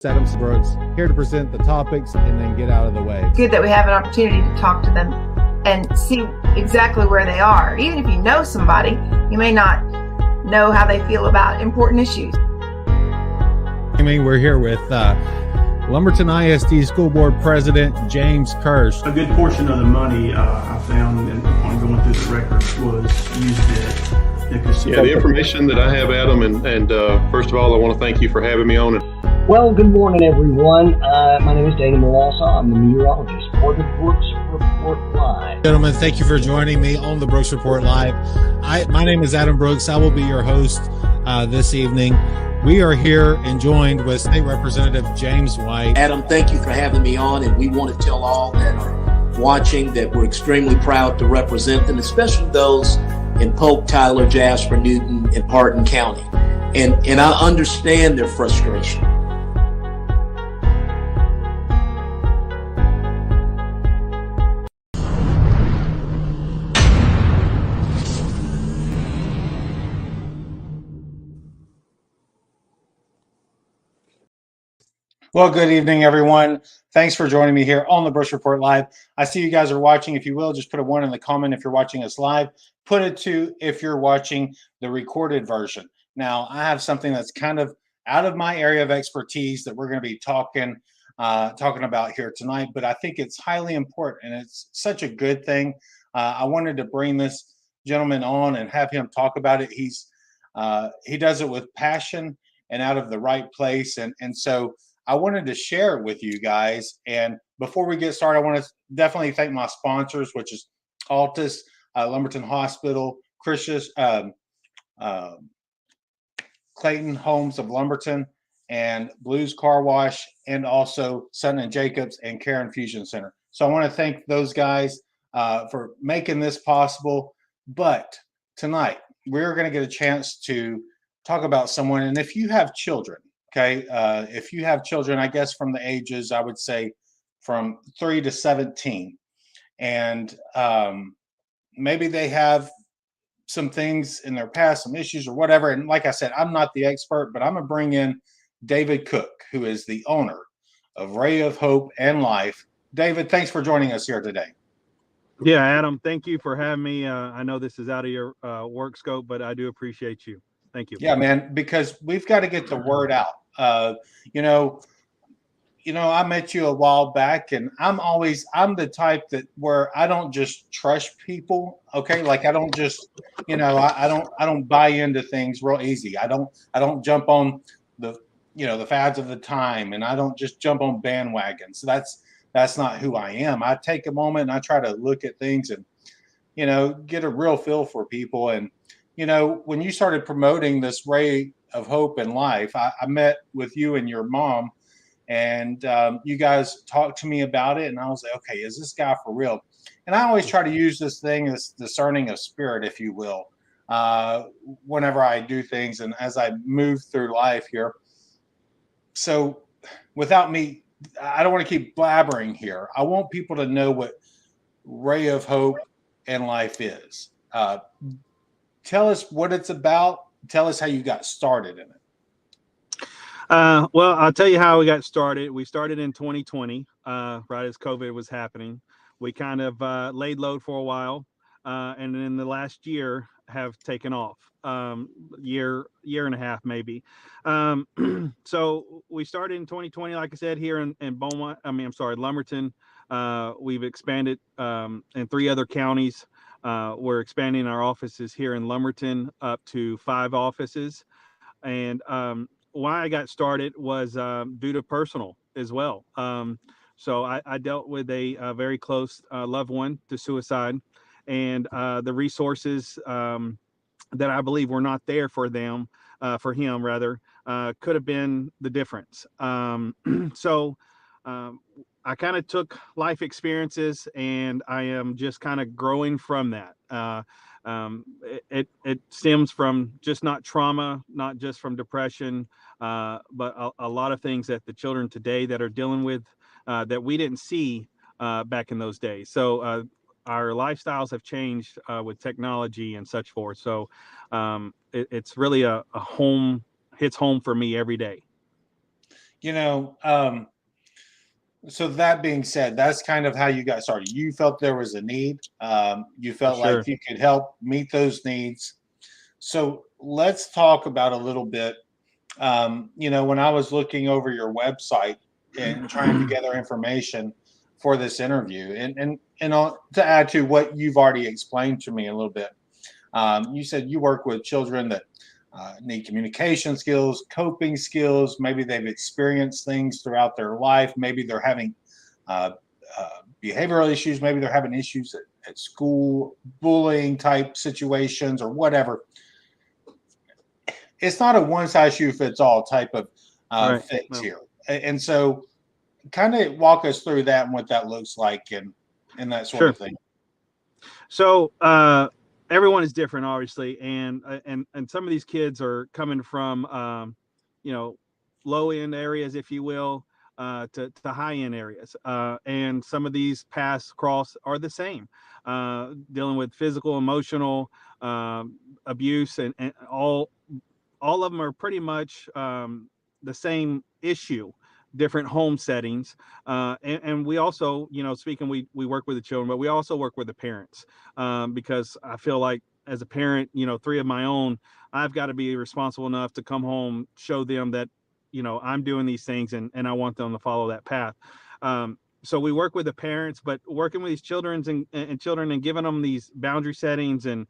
Adam Brooks, here to present the topics and then get out of the way. It's good that we have an opportunity to talk to them and see exactly where they are. Even if you know somebody, you may not know how they feel about important issues. We're here with Lumberton ISD School Board President James Kirsch. A good portion of the money I found on going through the records was used at the casino. Yeah, the information that I have, Adam, and first of all, I want to thank you for having me on. Well, good morning, everyone. My name is Danny Malasa. I'm the meteorologist for the Brooks Report Live. Gentlemen, thank you for joining me on the Brooks Report Live. My name is Adam Brooks. I will be your host this evening. We are here and joined with State Representative James White. Adam, thank you for having me on, and we want to tell all that are watching that we're extremely proud to represent them, especially those in Polk, Tyler, Jasper, Newton, and Hardin County. And I understand their frustration. Well, good evening, everyone. Thanks for joining me here on the Brooks Report Live. I see you guys are watching. If you will, just put a 1 in the comment if you're watching us live. Put a 2 if you're watching the recorded version. Now, I have something that's kind of out of my area of expertise that we're going to be talking about here tonight, but I think it's highly important, and it's such a good thing. I wanted to bring this gentleman on and have him talk about it. He does it with passion and out of the right place, and so I wanted to share it with you guys. And before we get started, I want to definitely thank my sponsors, which is Altus, Lumberton Hospital, Clayton Homes of Lumberton, and Blues Car Wash, and also Sutton & Jacobs and Care Infusion Center. So I want to thank those guys for making this possible. But tonight, we're going to get a chance to talk about someone. And if you have children, okay, if you have children, I guess from the ages, I would say from 3 to 17, and maybe they have some things in their past, some issues or whatever. And like I said, I'm not the expert, but I'm going to bring in David Cook, who is the owner of Ray of Hope and Life. David, thanks for joining us here today. Yeah, Adam, thank you for having me. I know this is out of your work scope, but I do appreciate you. Thank you. Yeah, man, because we've got to get the word out. I met you a while back, and I'm the type that where I don't just trust people. Okay. Like I don't just, I don't buy into things real easy. I don't jump on the fads of the time, and I don't just jump on bandwagons. So that's not who I am. I take a moment and I try to look at things and, get a real feel for people. And, when you started promoting this Ray of Hope and Life, I met with you and your mom, and you guys talked to me about it, and I was like, okay, is this guy for real? And I always try to use this thing as discerning of spirit, if you will, whenever I do things and as I move through life here. So without me, I don't want to keep blabbering here. I want people to know what Ray of Hope and Life is. Tell us what it's about. Tell us how you got started in it. Well, I'll tell you how we got started. We started in 2020, right as COVID was happening. We kind of laid low for a while, and in the last year have taken off. Year and a half maybe. So we started in 2020, like I said, here in Lumberton. We've expanded in 3 other counties. We're expanding our offices here in Lumberton up to 5 offices. And why I got started was due to personal as well. So I dealt with a very close loved one to suicide, and the resources that I believe were not there for him could have been the difference. So I kind of took life experiences, and I am just kind of growing from that. It stems from just not trauma, not just from depression, but a lot of things that the children today that are dealing with that we didn't see back in those days. So our lifestyles have changed with technology and such forth. So it's really a home, hits home for me every day. You know, so that being said, that's kind of how you got started. You felt there was a need. You felt Sure. like you could help meet those needs. So let's talk about a little bit. You know, when I was looking over your website and trying to gather information for this interview, and to add to what you've already explained to me a little bit, you said you work with children that need communication skills, coping skills. Maybe they've experienced things throughout their life. Maybe they're having behavioral issues. Maybe they're having issues at school, bullying type situations, or whatever. It's not a one size shoe fits all type of Right. fix No. here. And so, kind of walk us through that and what that looks like and that sort of thing. So everyone is different, obviously, and some of these kids are coming from you know, low end areas, if you will, to high end areas, and some of these paths across are the same, dealing with physical, emotional abuse, and all of them are pretty much the same issue, different home settings. And we also, you know, speaking, we work with the children, but we also work with the parents, because I feel like as a parent, you know, 3 of my own, I've got to be responsible enough to come home, show them that, you know, I'm doing these things and I want them to follow that path. So we work with the parents, but working with these children and giving them these boundary settings and,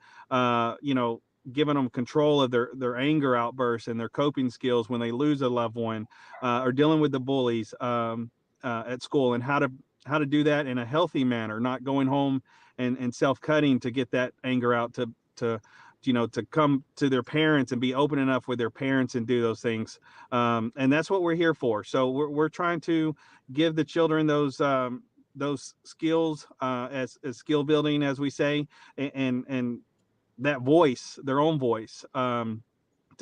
you know, giving them control of their anger outbursts and their coping skills when they lose a loved one, or dealing with the bullies at school, and how to do that in a healthy manner, not going home and self-cutting to get that anger out, to you know, to come to their parents and be open enough with their parents and do those things. And that's what we're here for. So we're trying to give the children those skills, as skill building, as we say, and that voice, their own voice, to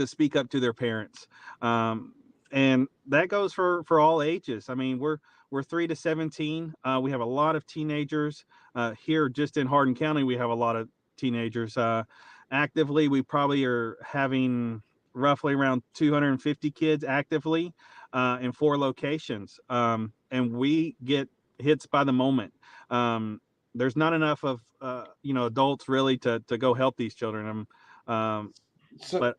speak up to their parents. And that goes for all ages. I mean, we're 3 to 17. We have a lot of teenagers here just in Hardin County. We have a lot of teenagers actively. We probably are having roughly around 250 kids actively in 4 locations. And we get hits by the moment. There's not enough of you know, adults really to go help these children. So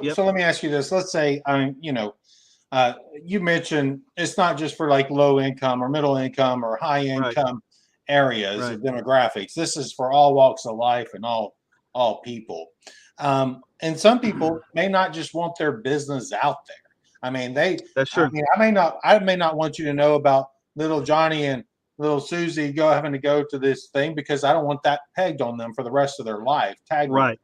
Yep. let me ask you this. Let's say, you know, you mentioned it's not just for like low income or middle income or high income areas Right. of demographics. This is for all walks of life and all people. And some people may not just want their business out there. I mean, That's true. I mean, I may not want you to know about little Johnny and little Susie having to go to this thing, because I don't want that pegged on them for the rest of their life. Right.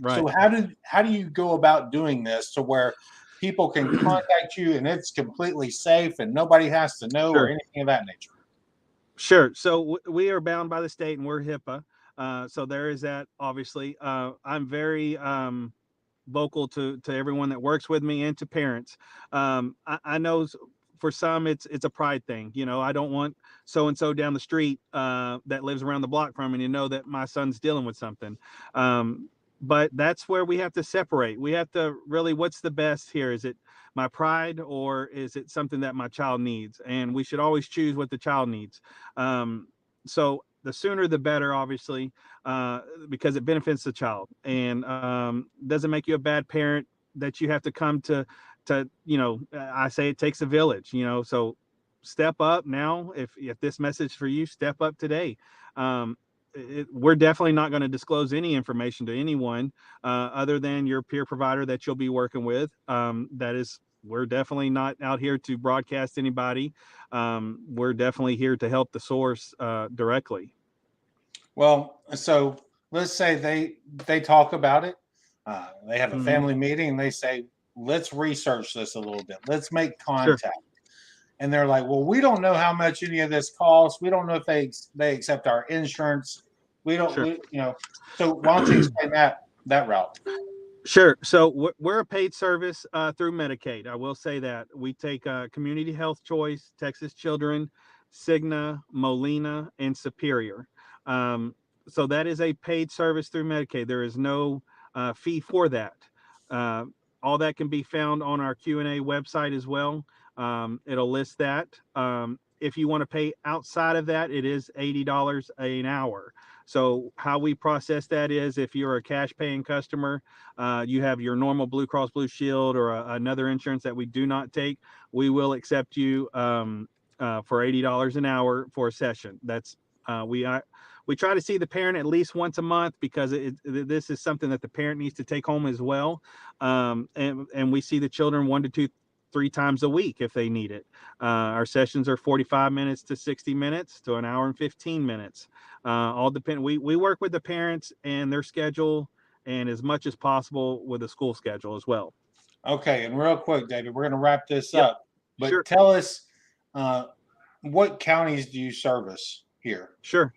So how do you go about doing this to where people can contact you and it's completely safe and nobody has to know or anything of that nature? Sure. So we are bound by the state and we're HIPAA. So there is that, obviously. I'm very vocal to everyone that works with me and to parents. I know for some it's a pride thing. You know, I don't want so-and-so down the street that lives around the block from me to know that my son's dealing with something. But that's where we have to separate. We have to really, what's the best here? Is it my pride or is it something that my child needs? And we should always choose what the child needs. So the sooner the better, obviously, because it benefits the child, and doesn't make you a bad parent that you have to come to, you know, I say it takes a village, you know, so step up now. If this message for you, step up today. We're definitely not going to disclose any information to anyone other than your peer provider that you'll be working with. We're definitely not out here to broadcast anybody. We're definitely here to help the source directly. Well, so let's say they talk about it. They have a family meeting and they say, let's research this a little bit. Let's make contact. Sure. And they're like, well, we don't know how much any of this costs. We don't know if they accept our insurance. We don't, sure. You know. So why don't you explain that route? Sure. So we're a paid service through Medicaid. I will say that we take Community Health Choice, Texas Children, Cigna, Molina, and Superior. So that is a paid service through Medicaid. There is no fee for that. All that can be found on our Q&A website as well. It'll list that. If you want to pay outside of that, it is $80 an hour. So how we process that is, if you're a cash paying customer, you have your normal Blue Cross Blue Shield or another insurance that we do not take, we will accept you for $80 an hour for a session. That's we try to see the parent at least once a month, because this is something that the parent needs to take home as well. And we see the children 1 to 3 times a week if they need it. Our sessions are 45 minutes to 60 minutes to an hour and 15 minutes. All depend. We work with the parents and their schedule, and as much as possible with the school schedule as well. Okay, and real quick, David, we're going to wrap this Yep. up. But Sure. tell us, what counties do you service here? Sure.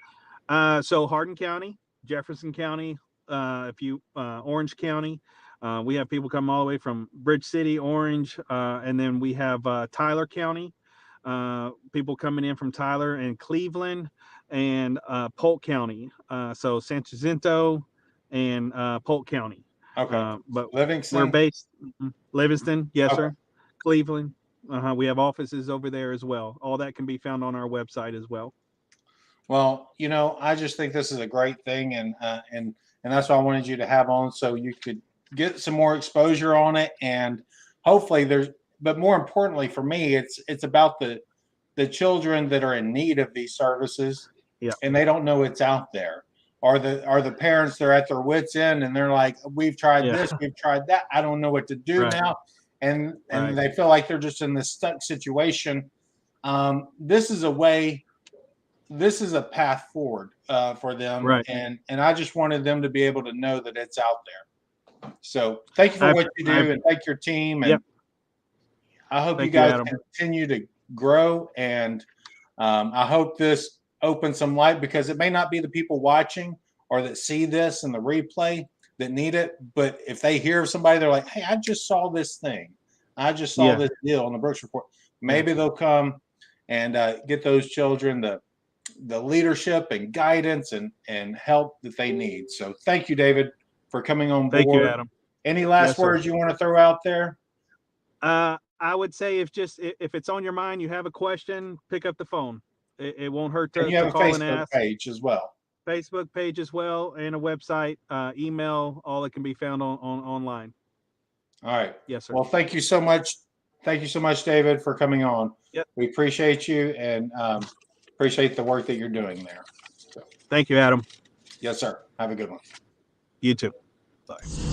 So Hardin County, Jefferson County, Orange County. We have people come all the way from Bridge City, Orange, and then we have Tyler County. People coming in from Tyler and Cleveland and Polk County. So San Jacinto and Polk County. Okay. But Livingston? we're based Livingston, yes, Okay. sir. Cleveland. We have offices over there as well. All that can be found on our website as well. Well, I just think this is a great thing, and that's why I wanted you to have on, so you could get some more exposure on it, and hopefully but more importantly for me, it's about the children that are in need of these services, and they don't know it's out there, or the parents, they're at their wits end and they're like, we've tried this, we've tried that, I don't know what to do now, and they feel like they're just in this stuck situation. This is a path forward for them, and I just wanted them to be able to know that it's out there. So thank you for what you do, and thank your team, and I hope you guys continue to grow, and I hope this opens some light, because it may not be the people watching or that see this in the replay that need it, but if they hear of somebody, they're like, hey, I just saw this thing, I just saw this deal on the Brooks Report, maybe they'll come and get those children the leadership and guidance and help that they need. So thank you, David, for coming on board. Thank you, Adam. Any last words you want to throw out there? I would say if it's on your mind, you have a question, pick up the phone. It won't hurt to, you have to a call and Facebook ask. page as well. Facebook page as well, and a website, email, all that can be found online. All right. Yes, sir. Well, thank you so much. Thank you so much, David, for coming on. Yep. We appreciate you, and appreciate the work that you're doing there. So, thank you, Adam. yes, sir. Have a good one. You too. Bye.